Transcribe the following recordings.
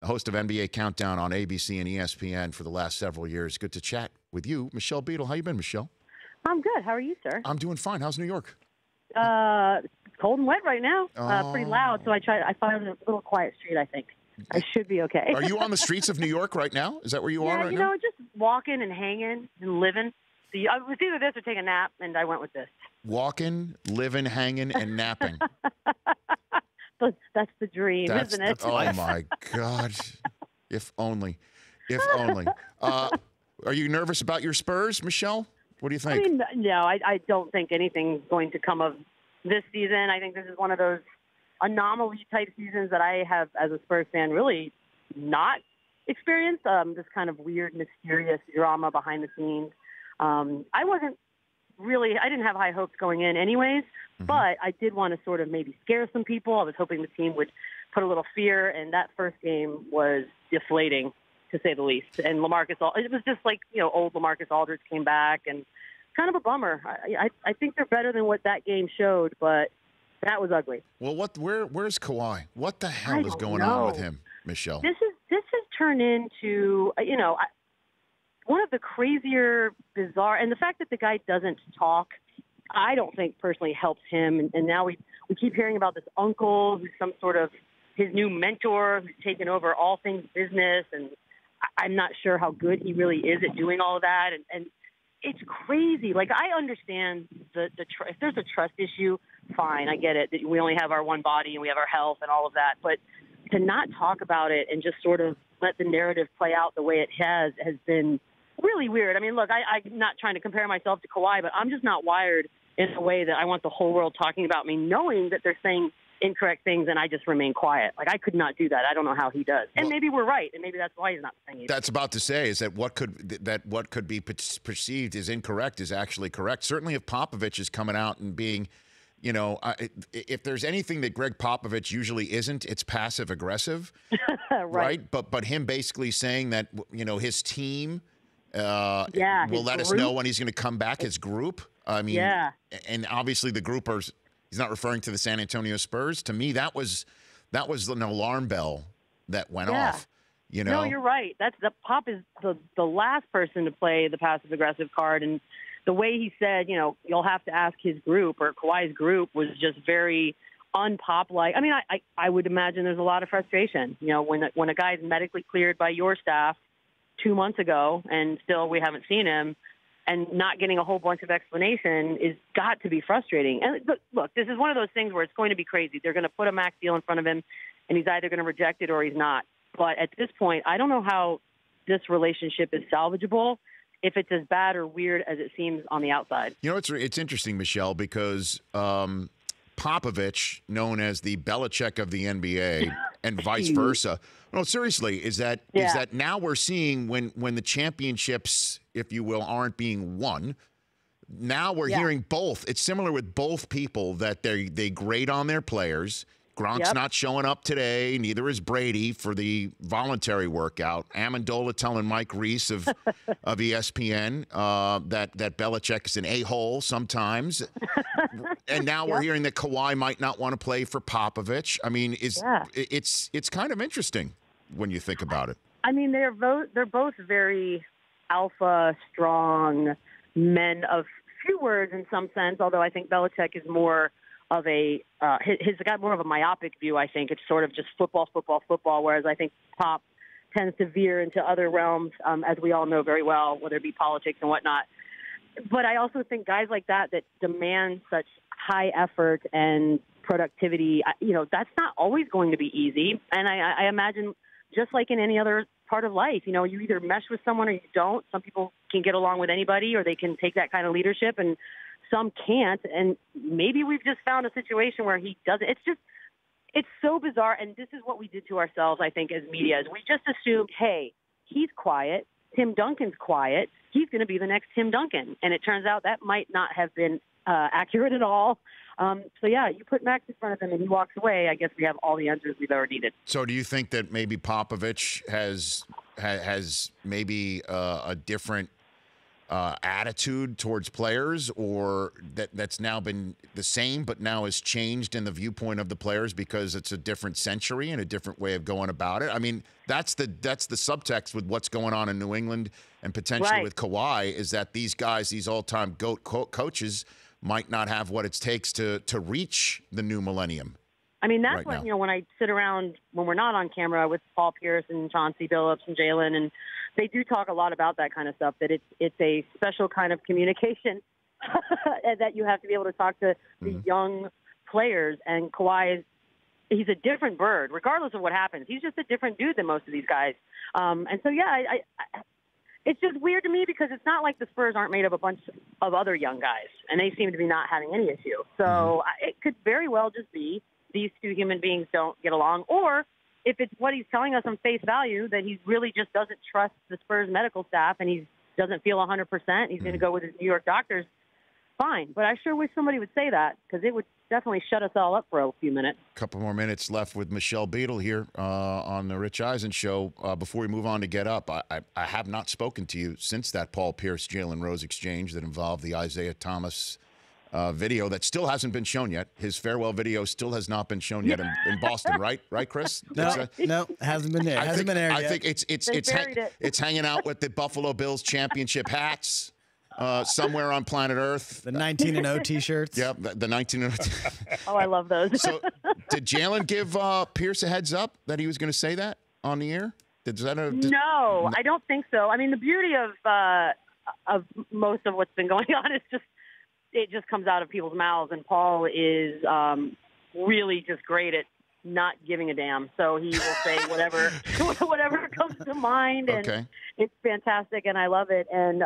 host of NBA Countdown on ABC and ESPN for the last several years. Good to chat with you, Michelle Beadle. How you been, Michelle? I'm good. How are you, sir? I'm doing fine. How's New York? Cold and wet right now. Pretty loud, so I found a little quiet street, I think. I should be okay. Are you on the streets of New York right now? Is that where you are right now? Yeah, you know, just walking and hanging and living. So it was either this or take a nap, and I went with this. Walking, living, hanging, and napping. That's the dream, isn't it? Oh, my God. If only. If only. Are you nervous about your Spurs, Michelle? What do you think? I mean, no, I don't think anything's going to come of this season. I think this is one of those anomaly-type seasons that I have, as a Spurs fan, really not experienced. This kind of weird, mysterious drama behind the scenes. I didn't have high hopes going in anyways, but I did want to sort of maybe scare some people. I was hoping the team would put a little fear, and that first game was deflating, to say the least. And it was just like, you know, old LaMarcus Aldridge came back, and kind of a bummer. I think they're better than what that game showed, but that was ugly. Well, where's Kawhi? What the hell is going on with him, Michelle? This has turned into, one of the crazier, bizarre, and the fact that the guy doesn't talk, I don't think personally helps him. And now we keep hearing about this uncle who's some sort of his new mentor who's taken over all things business, and I'm not sure how good he really is at doing all of that. And it's crazy. Like, I understand if there's a trust issue, fine, I get it. That we only have our one body and we have our health and all of that. But to not talk about it and just sort of let the narrative play out the way it has been really weird. I mean, look, I'm not trying to compare myself to Kawhi, but I'm just not wired in a way that I want the whole world talking about me, knowing that they're saying incorrect things, and I just remain quiet. Like, I could not do that. I don't know how he does. And maybe we're right, and maybe that's why he's not saying it. That's about to say is that what could be perceived as incorrect is actually correct. Certainly if Popovich is coming out and being, if there's anything that Greg Popovich usually isn't, it's passive aggressive, right? But him basically saying that, his team will let us know when he's going to come back, his group. I mean, and obviously the groupers, he's not referring to the San Antonio Spurs. To me, that was an alarm bell that went off. No, you're right. Pop is the last person to play the passive aggressive card, and the way he said, you'll have to ask his group or Kawhi's group was just very unpop-like. I mean, I would imagine there's a lot of frustration. When a guy's medically cleared by your staff 2 months ago and still we haven't seen him, and not getting a whole bunch of explanation is got to be frustrating. And look, this is one of those things where it's going to be crazy. They're going to put a max deal in front of him, and he's either going to reject it or he's not. But at this point, I don't know how this relationship is salvageable if it's as bad or weird as it seems on the outside. It's interesting, Michelle, because Popovich, known as the Belichick of the NBA, and vice versa. No, seriously, is that now we're seeing when the championships, if you will, aren't being won. Now we're hearing both. It's similar with both people that they grade on their players. Gronk's not showing up today. Neither is Brady for the voluntary workout. Amendola telling Mike Reese of ESPN that Belichick is an a-hole sometimes. And now we're hearing that Kawhi might not want to play for Popovich. I mean, it's kind of interesting when you think about it. I mean, they're both very alpha, strong men of few words in some sense, although I think Belichick is more of he's got more of a myopic view, I think. It's sort of just football, whereas I think Pop tends to veer into other realms, as we all know very well, whether it be politics and whatnot. But I also think guys like that demand such high effort and productivity, that's not always going to be easy. And I imagine just like in any other part of life, you either mesh with someone or you don't. Some people can get along with anybody or they can take that kind of leadership, and some can't, and maybe we've just found a situation where he doesn't. It's so bizarre, and this is what we did to ourselves, I think, as media, is we just assumed, hey, he's quiet, Tim Duncan's quiet, he's going to be the next Tim Duncan, and it turns out that might not have been accurate at all. You put Max in front of him and he walks away, I guess we have all the answers we've ever needed. So do you think that maybe Popovich has maybe a different attitude towards players, or that's now been the same but now has changed in the viewpoint of the players because it's a different century and a different way of going about it? I mean, that's the subtext with what's going on in New England and potentially with Kawhi, is that these guys, these all-time GOAT coaches, might not have what it takes to reach the new millennium. I mean, that's what, when I sit around when we're not on camera with Paul Pierce and Chauncey Billups and Jalen, and they do talk a lot about that kind of stuff, that it's a special kind of communication that you have to be able to talk to these young players. And Kawhi he's a different bird, regardless of what happens. He's just a different dude than most of these guys. And so, I it's just weird to me because it's not like the Spurs aren't made of a bunch of other young guys, and they seem to be not having any issue. So it could very well just be these two human beings don't get along, or if it's what he's telling us on face value, that he really just doesn't trust the Spurs medical staff and he doesn't feel 100%, he's going to go with his New York doctors, fine. But I sure wish somebody would say that, because it would definitely shut us all up for a few minutes. A couple more minutes left with Michelle Beadle here on the Rich Eisen Show. Before we move on to Get Up, I have not spoken to you since that Paul Pierce-Jalen Rose exchange that involved the Isaiah Thomas video that still hasn't been shown yet. His farewell video still has not been shown yet in Boston, right? Right, Chris? No, hasn't been there. Hasn't been aired yet. I think it's hanging out with the Buffalo Bills championship hats somewhere on planet Earth. The 19-0 T-shirts. Yep, the 19-0. Oh, I love those. So, did Jalen give Pierce a heads up that he was going to say that on the air? No, I don't think so. I mean, the beauty of most of what's been going on is it just comes out of people's mouths, and Paul is really just great at not giving a damn. So he will say whatever comes to mind, and it's fantastic, and I love it. And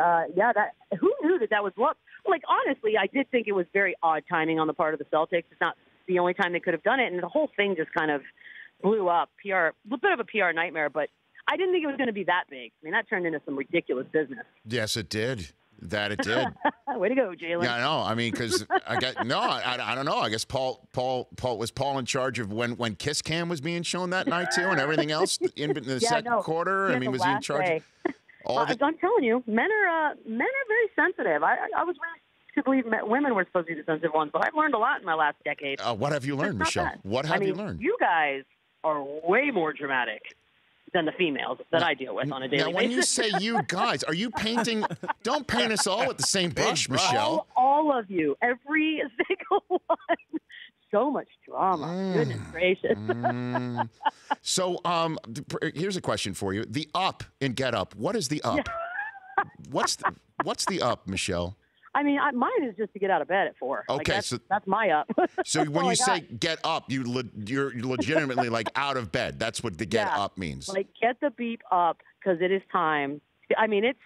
who knew that was what? Like, honestly, I did think it was very odd timing on the part of the Celtics. It's not the only time they could have done it, and the whole thing just kind of blew up. A bit of a PR nightmare, but I didn't think it was going to be that big. I mean, that turned into some ridiculous business. Yes, it did. That it did. Way to go, Jalen. Yeah, I know. I mean, because I don't know. I guess Paul was in charge of when Kiss Cam was being shown that night too, and everything else in the second quarter. I mean, was he in charge? I'm telling you, men are very sensitive. I was raised to believe women were supposed to be the sensitive ones, but I've learned a lot in my last decade. What have you learned, Michelle? What have you learned? You guys are way more dramatic than the females that I deal with on a daily basis. Now, when you say you guys, are you painting? Don't paint us all with the same brush, Michelle. All of you, every single one. So much drama. Goodness gracious. So, here's a question for you: the up in Get Up. What is the up? What's the up, Michelle? I mean, mine is just to get out of bed at 4. Okay, so that's my up. So when you say get up, you're legitimately like out of bed. That's what the get up means. Like, get the beep up because it is time. I mean, it's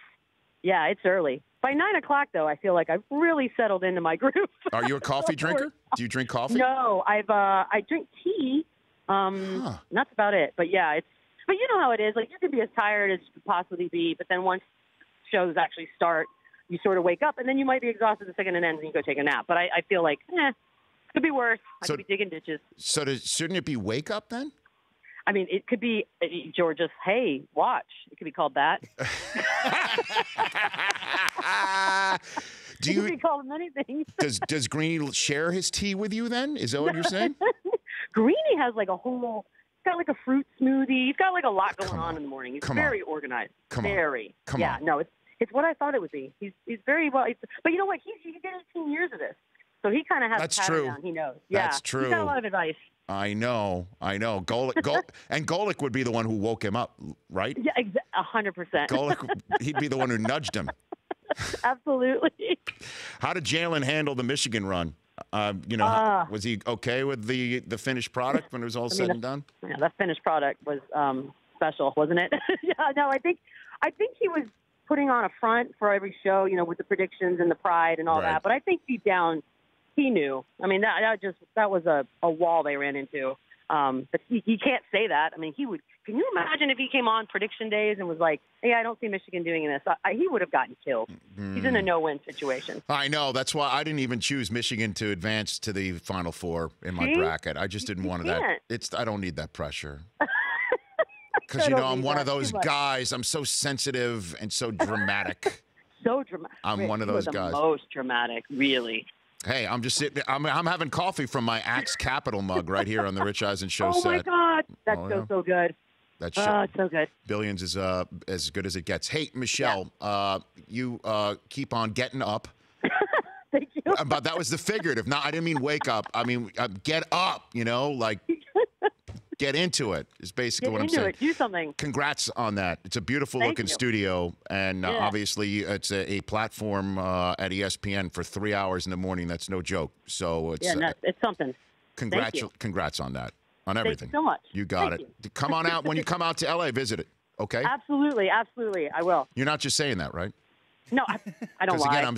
early. By 9 o'clock, though, I feel like I've really settled into my groove. Are you a coffee drinker? Do you drink coffee? No, I drink tea. That's about it. But yeah, but you know how it is. Like, you can be as tired as you could possibly be, but then once shows actually start, you sort of wake up, and then you might be exhausted the second it ends, and you go take a nap. But I feel like, could be worse. I could be digging ditches. So shouldn't it be wake up then? I mean, it could be, George's, hey, watch. It could be called that. It could be called many things. Does Greeny share his tea with you then? Is that what you're saying? Greeny has like a whole, he's got like a fruit smoothie. He's got like a lot going on in the morning. He's very organized. Come on. No, it's what I thought it would be. He's very well. But you know what? He did 18 years of this. So he kind of has a pattern down. He knows. Yeah. That's true. He's got a lot of advice. I know. And Golick would be the one who woke him up, right? Yeah, 100%. Golick, he'd be the one who nudged him. Absolutely. How did Jalen handle the Michigan run? Was he okay with the finished product when it was all said and done? Yeah, that finished product was special, wasn't it? Yeah. No, I think he was putting on a front for every show, with the predictions and the pride and all that. But I think deep down, he knew. I mean, that was a wall they ran into. But he can't say that. I mean, he would. Can you imagine if he came on prediction days and was like, "Hey, I don't see Michigan doing this"? He would have gotten killed. He's in a no-win situation. I know. That's why I didn't even choose Michigan to advance to the Final Four in my bracket. I just didn't want that. I don't need that pressure. Because, I'm one of those guys. I'm so sensitive and so dramatic. so dramatic. I'm one of those guys. Most dramatic, really. Hey, I'm just sitting. I'm having coffee from my Axe Capital mug right here on the Rich Eisen Show Oh set. my God, that's so good. That's it's so good. Billions is as good as it gets. Hey, Michelle, you keep on getting up. Thank you. But that was the figurative. No, I didn't mean wake up. I mean get up. You know, like get into it. Is basically what I'm saying. Do something. Congrats on that. It's a beautiful looking studio, and obviously it's a platform at ESPN for 3 hours in the morning. That's no joke. So it's it's something. Congrats on that. On everything. Thanks so much. You got it. Come on out. When you come out to LA, visit it. Okay? Absolutely. I will. You're not just saying that, right? No, I don't lie. Because again, I'm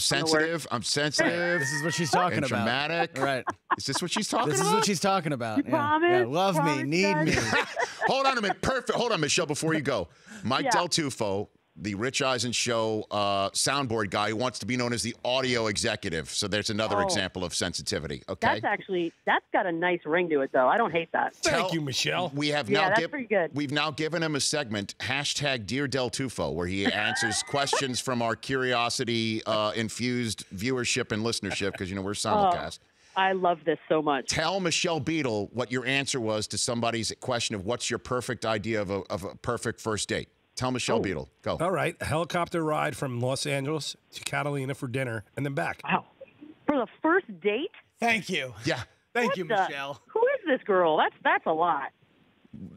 sensitive. This is what she's talking about. Dramatic. Right. Is this what she's talking about? This is what she's talking about. You promise? Yeah. Love me. Need me. Hold on a minute. Perfect. Hold on, Michelle, before you go. Mike Del Tufo, the Rich Eisen Show soundboard guy who wants to be known as the audio executive. So there's another example of sensitivity. Okay. That's got a nice ring to it, though. I don't hate that. Thank you, Michelle. We have that's pretty good. We've now given him a segment, #Dear Del Tufo, where he answers questions from our curiosity infused viewership and listenership, because we're simulcast. I love this so much. Tell Michelle Beadle what your answer was to somebody's question of what's your perfect idea of a perfect first date. Tell Michelle Beadle. Go. All right. A helicopter ride from Los Angeles to Catalina for dinner and then back. Wow. For the first date? Thank you. Yeah. Thank you, Michelle. Who is this girl? That's a lot.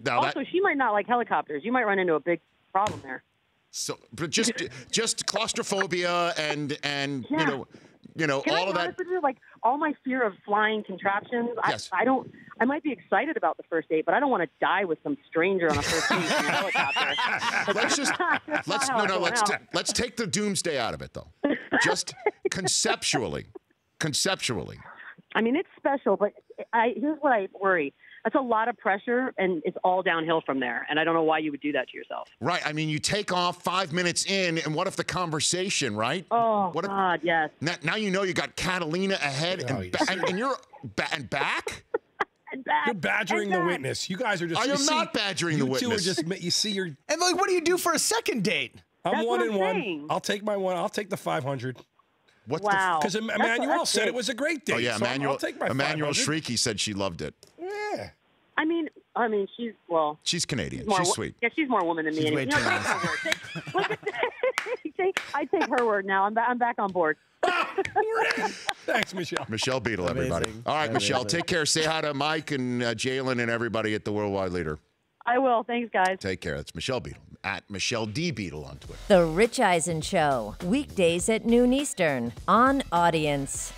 Now also, she might not like helicopters. You might run into a big problem there. So, but just claustrophobia and Can all I of be that. honest with you? Like all my fear of flying contraptions. Yes. I might be excited about the first date, but I don't want to die with some stranger on a first date in a helicopter. Let's take the doomsday out of it though. Just conceptually. I mean, it's special, but here's what I worry. That's a lot of pressure, and it's all downhill from there. And I don't know why you would do that to yourself. Right. I mean, you take off 5 minutes in, and what if the conversation, right? Oh, God, yes. Now you know you got Catalina ahead, and you're and back? And back. You're badgering the witness. You guys are just... I am not badgering the witness. You two are just... You see your... And like, what do you do for a second date? I'm one and one. saying. I'll take my one. I'll take the 500. Wow. Because Emmanuel said it was a great date. Oh, yeah, so I'll take my Emmanuel 500. Shrieky said she loved it. Yeah. I mean, she's Canadian. She's sweet. Yeah, she's more woman than me. way Take her word. I take her word now. I'm back on board. Thanks, Michelle. Michelle Beadle, everybody. Amazing. All right, Michelle, Amazing. take care. Say hi to Mike and Jalen and everybody at the Worldwide Leader. I will. Thanks, guys. Take care. That's Michelle Beadle, at Michelle D. Beadle on Twitter. The Rich Eisen Show, weekdays at noon Eastern on Audience.